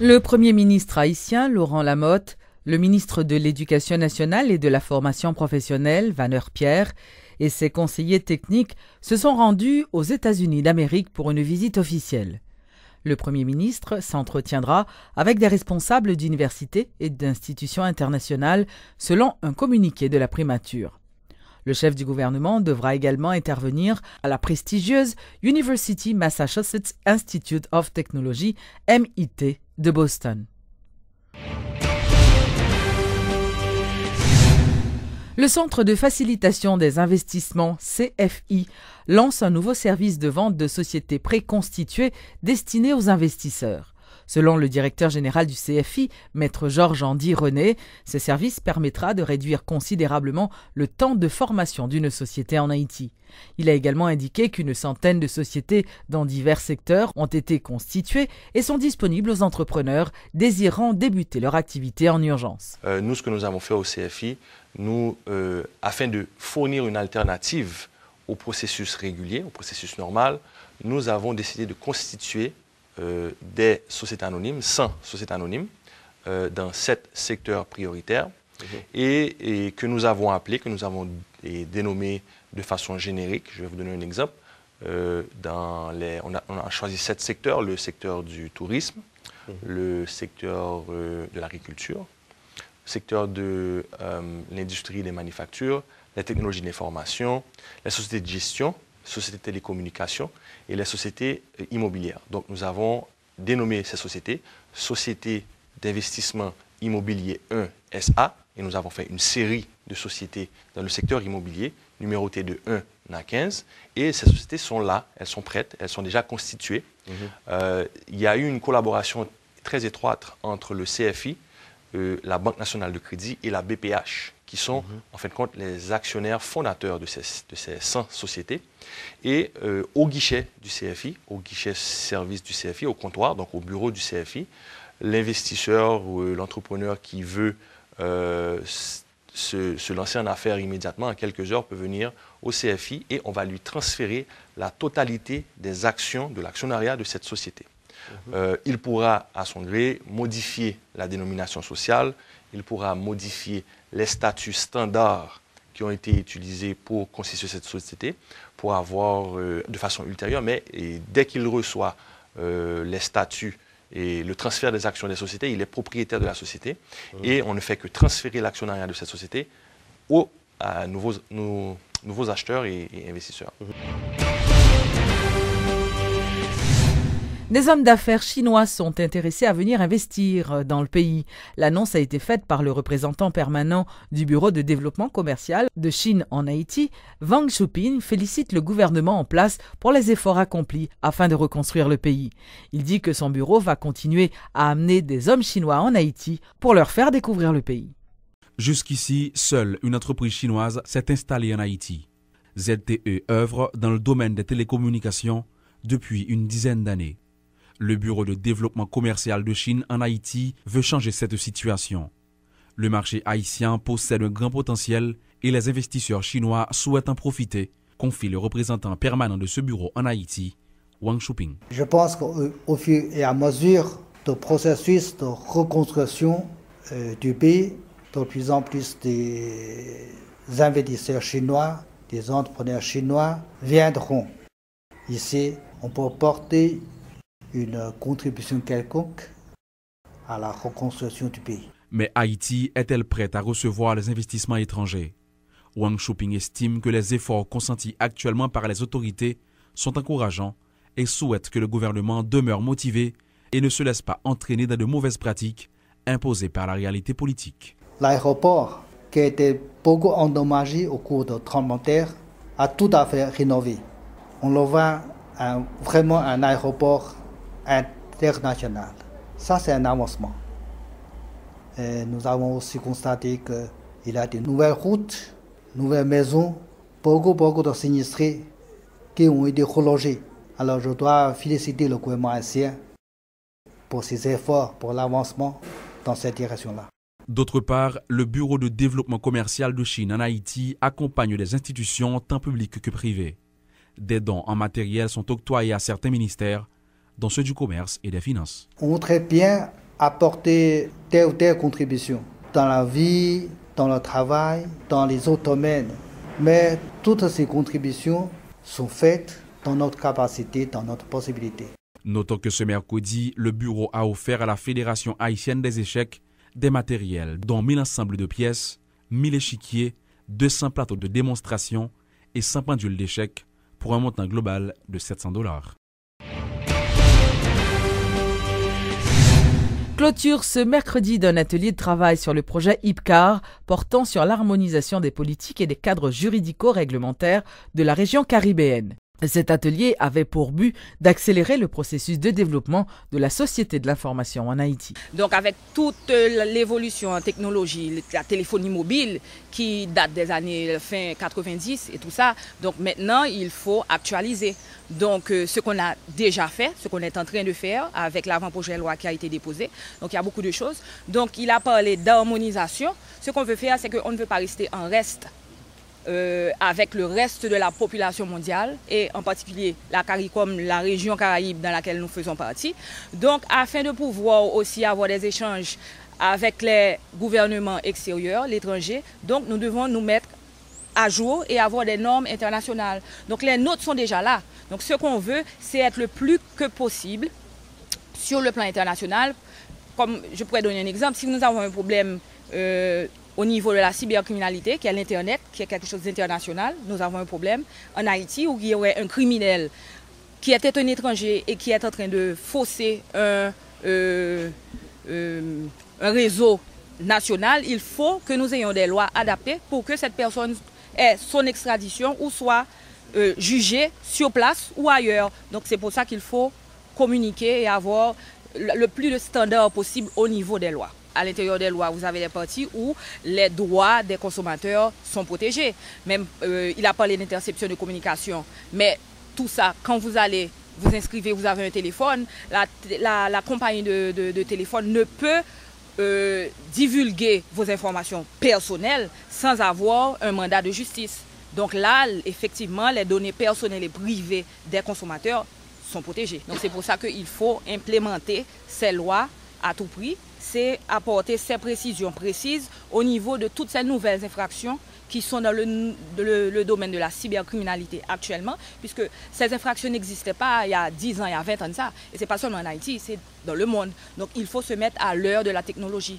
Le Premier ministre haïtien, Laurent Lamotte, le ministre de l'Éducation nationale et de la formation professionnelle, Vanner Pierre, et ses conseillers techniques se sont rendus aux États-Unis d'Amérique pour une visite officielle. Le Premier ministre s'entretiendra avec des responsables d'universités et d'institutions internationales, selon un communiqué de la primature. Le chef du gouvernement devra également intervenir à la prestigieuse University Massachusetts Institute of Technology, MIT, de Boston. Le Centre de facilitation des investissements, CFI, lance un nouveau service de vente de sociétés préconstituées destiné aux investisseurs. Selon le directeur général du CFI, Maître Georges-Andy René, ce service permettra de réduire considérablement le temps de formation d'une société en Haïti. Il a également indiqué qu'une centaine de sociétés dans divers secteurs ont été constituées et sont disponibles aux entrepreneurs désirant débuter leur activité en urgence. Nous, ce que nous avons fait au CFI, afin de fournir une alternative au processus régulier, au processus normal, nous avons décidé de constituer des sociétés anonymes, 100 sociétés anonymes, dans 7 secteurs prioritaires et que nous avons appelés, que nous avons dénommés de façon générique. Je vais vous donner un exemple. On a choisi 7 secteurs, le secteur du tourisme, le secteur de l'agriculture, le secteur de l'industrie et des manufactures, la technologie de l'information, la société de gestion, sociétés de télécommunications et les sociétés immobilières. Donc nous avons dénommé ces sociétés Société d'investissement immobilier 1 SA et nous avons fait une série de sociétés dans le secteur immobilier numérotées de 1 à 15 et ces sociétés sont là, elles sont prêtes, elles sont déjà constituées. Il y a eu une collaboration très étroite entre le CFI, la Banque nationale de crédit et la BPH qui sont en fin de compte les actionnaires fondateurs de ces 100 sociétés. Et au guichet du CFI, au guichet service du CFI, au comptoir, donc au bureau du CFI, l'investisseur ou l'entrepreneur qui veut se lancer en affaires immédiatement, en quelques heures, peut venir au CFI et on va lui transférer la totalité des actions de l'actionnariat de cette société. Il pourra, à son gré, modifier la dénomination sociale, il pourra modifier les statuts standards qui ont été utilisés pour constituer cette société, pour avoir de façon ultérieure, mais dès qu'il reçoit les statuts et le transfert des actions des sociétés, il est propriétaire de la société et on ne fait que transférer l'actionnariat de cette société aux nouveaux acheteurs et investisseurs. Des hommes d'affaires chinois sont intéressés à venir investir dans le pays. L'annonce a été faite par le représentant permanent du Bureau de développement commercial de Chine en Haïti. Wang Shuping félicite le gouvernement en place pour les efforts accomplis afin de reconstruire le pays. Il dit que son bureau va continuer à amener des hommes chinois en Haïti pour leur faire découvrir le pays. Jusqu'ici, seule une entreprise chinoise s'est installée en Haïti. ZTE œuvre dans le domaine des télécommunications depuis une dizaine d'années. Le Bureau de développement commercial de Chine en Haïti veut changer cette situation. Le marché haïtien possède un grand potentiel et les investisseurs chinois souhaitent en profiter, confie le représentant permanent de ce bureau en Haïti, Wang Shuping. Je pense qu'au fur et à mesure du processus de reconstruction du pays, de plus en plus des investisseurs chinois, des entrepreneurs chinois viendront ici. On peut porter une contribution quelconque à la reconstruction du pays. Mais Haïti est-elle prête à recevoir les investissements étrangers? Wang Shuping estime que les efforts consentis actuellement par les autorités sont encourageants et souhaite que le gouvernement demeure motivé et ne se laisse pas entraîner dans de mauvaises pratiques imposées par la réalité politique. L'aéroport, qui a été beaucoup endommagé au cours de tremblement de terre, a tout à fait rénové. On le voit vraiment un aéroport international. Ça, c'est un avancement. Et nous avons aussi constaté qu'il y a de nouvelles routes, nouvelles maisons, beaucoup de sinistrés qui ont été relogés. Alors je dois féliciter le gouvernement haïtien pour ses efforts, pour l'avancement dans cette direction-là. D'autre part, le Bureau de développement commercial de Chine en Haïti accompagne des institutions tant publiques que privées. Des dons en matériel sont octroyés à certains ministères, dont ceux du commerce et des finances. On voudrait bien apporter telle ou telle contribution dans la vie, dans le travail, dans les autres domaines. Mais toutes ces contributions sont faites dans notre capacité, dans notre possibilité. Notons que ce mercredi, le bureau a offert à la Fédération haïtienne des échecs des matériels, dont 1000 ensembles de pièces, 1000 échiquiers, 200 plateaux de démonstration et 100 pendules d'échecs pour un montant global de $700. Clôture ce mercredi d'un atelier de travail sur le projet IPCAR portant sur l'harmonisation des politiques et des cadres juridico-réglementaires de la région caribéenne. Cet atelier avait pour but d'accélérer le processus de développement de la société de l'information en Haïti. Donc avec toute l'évolution en technologie, la téléphonie mobile qui date des années fin 90 et tout ça, donc maintenant il faut actualiser. Donc ce qu'on a déjà fait, ce qu'on est en train de faire avec l'avant-projet de loi qui a été déposé, donc il y a beaucoup de choses. Donc il a parlé d'harmonisation. Ce qu'on veut faire, c'est qu'on ne veut pas rester en reste avec le reste de la population mondiale et en particulier la CARICOM, la région Caraïbe dans laquelle nous faisons partie. Donc afin de pouvoir aussi avoir des échanges avec les gouvernements extérieurs, l'étranger, donc nous devons nous mettre à jour et avoir des normes internationales. Donc les nôtres sont déjà là. Donc ce qu'on veut, c'est être le plus que possible sur le plan international. Comme je pourrais donner un exemple, si nous avons un problème au niveau de la cybercriminalité, qui est l'Internet, qui est quelque chose d'international, nous avons un problème en Haïti où il y aurait un criminel qui était un étranger et qui est en train de fausser un réseau national. Il faut que nous ayons des lois adaptées pour que cette personne ait son extradition ou soit jugée sur place ou ailleurs. Donc c'est pour ça qu'il faut communiquer et avoir le plus de standards possible au niveau des lois. À l'intérieur des lois, vous avez des parties où les droits des consommateurs sont protégés. Même, il a parlé d'interception de communication. Mais tout ça, quand vous allez vous inscrivez, vous avez un téléphone, la compagnie de téléphone ne peut divulguer vos informations personnelles sans avoir un mandat de justice. Donc là, effectivement, les données personnelles et privées des consommateurs sont protégées. Donc c'est pour ça qu'il faut implémenter ces lois à tout prix. C'est apporter ces précisions précises au niveau de toutes ces nouvelles infractions qui sont dans le domaine de la cybercriminalité actuellement, puisque ces infractions n'existaient pas il y a 10 ans, il y a 20 ans de ça. Et ce n'est pas seulement en Haïti, c'est dans le monde. Donc il faut se mettre à l'heure de la technologie.